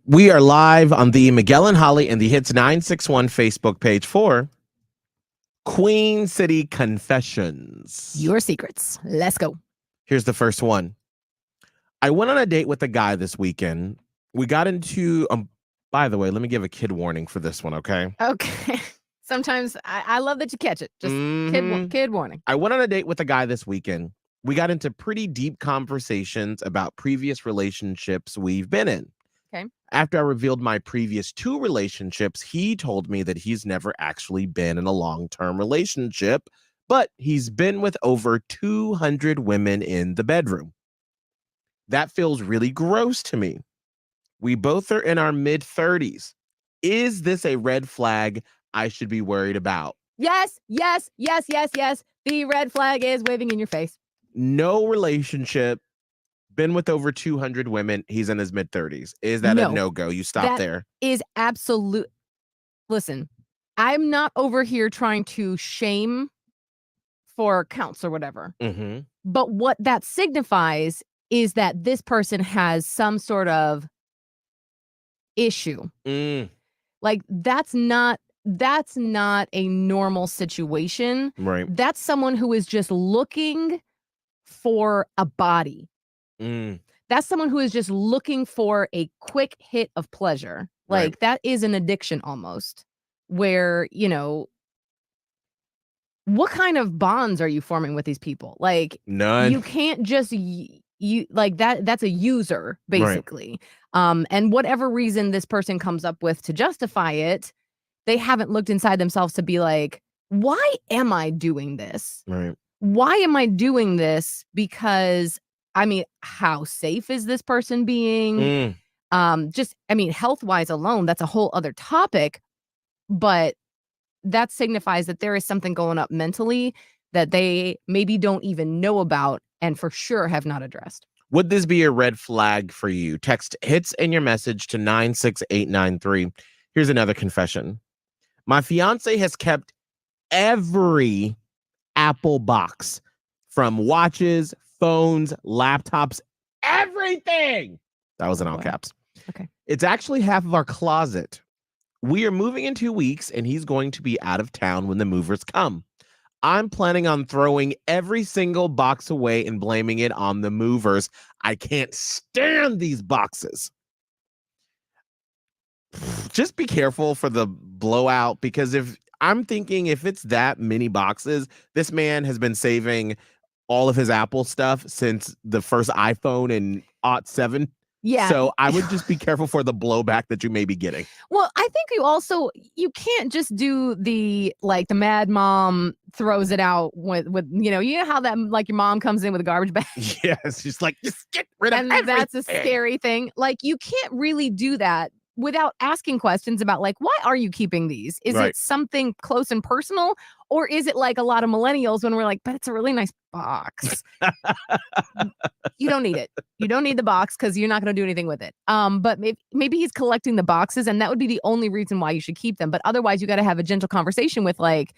We are live on the Miguel and Holly and the Hits 961 Facebook page for Queen City Confessions. Your secrets. Let's go. Here's the first one. I went on a date with a guy this weekend. We got into, by the way, let me give a kid warning for this one, okay? Okay. Sometimes I love that you catch it. Just kid warning. I went on a date with a guy this weekend. We got into pretty deep conversations about previous relationships we've been in. Okay. After I revealed my previous 2 relationships, he told me that he's never actually been in a long-term relationship, but he's been with over 200 women in the bedroom. That feels really gross to me. We both are in our mid-30s. Is this a red flag I should be worried about? Yes. The red flag is waving in your face. No relationship. Been with over 200 women. He's in his mid-30s. Is that a no-go? You stop there. Is absolute. Listen, I'm not over here trying to shame for counts or whatever. Mm-hmm. But what that signifies is that this person has some sort of issue. Like that's not a normal situation. Right. That's someone who is just looking for a body. That's someone who is just looking for a quick hit of pleasure. Like that is an addiction almost, where, what kind of bonds are you forming with these people? Like none. You can't just like that's a user basically. And whatever reason this person comes up with to justify it, they haven't looked inside themselves to be like, why am I doing this? Right. Why am I doing this? Because how safe is this person being? Health-wise alone, that's a whole other topic. But that signifies that there is something going up mentally that they maybe don't even know about and for sure have not addressed. Would this be a red flag for you? Text hits in your message to 96893. Here's another confession. My fiance has kept every Apple box, from watches, phones, laptops, everything. That was in all caps. Okay. It's actually half of our closet. We are moving in 2 weeks, and he's going to be out of town when the movers come. I'm planning on throwing every single box away and blaming it on the movers. I can't stand these boxes. Just be careful for the blowout, because if it's that many boxes, this man has been saving all of his Apple stuff since the first iPhone in '07. Yeah. So I would just be careful for the blowback that you may be getting. Well, I think you can't just do the mad mom throws it out with you know how that like your mom comes in with a garbage bag. Yes, she's like, just get rid of everything. And that's a scary thing. Like you can't really do that without asking questions about like, why are you keeping these? Is it something close and personal? Or is it like a lot of millennials when we're like, but it's a really nice box. You don't need it. You don't need the box because you're not going to do anything with it. But maybe he's collecting the boxes and that would be the only reason why you should keep them. But otherwise, you got to have a gentle conversation with like,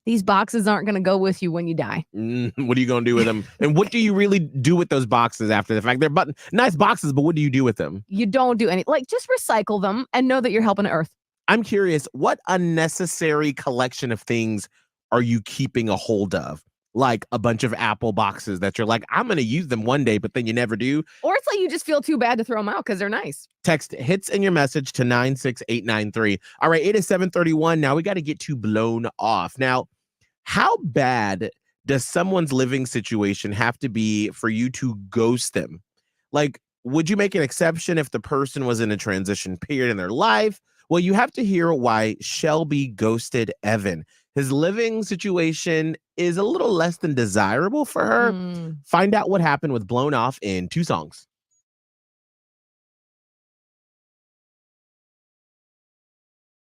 these boxes aren't going to go with you when you die. What are you going to do with them? And what do you really do with those boxes after the fact? They're nice boxes, but what do you do with them? You don't do just recycle them and know that you're helping the earth. I'm curious, what unnecessary collection of things are you keeping a hold of? Like a bunch of Apple boxes that you're like, I'm going to use them one day, but then you never do. Or it's like you just feel too bad to throw them out because they're nice. Text hits in your message to 96893. All right, it is 7:31. Now we got to get to blown off. Now, how bad does someone's living situation have to be for you to ghost them? Like, would you make an exception if the person was in a transition period in their life? Well, you have to hear why Shelby ghosted Evan. His living situation is a little less than desirable for her. Find out what happened with Blown Off in 2 songs.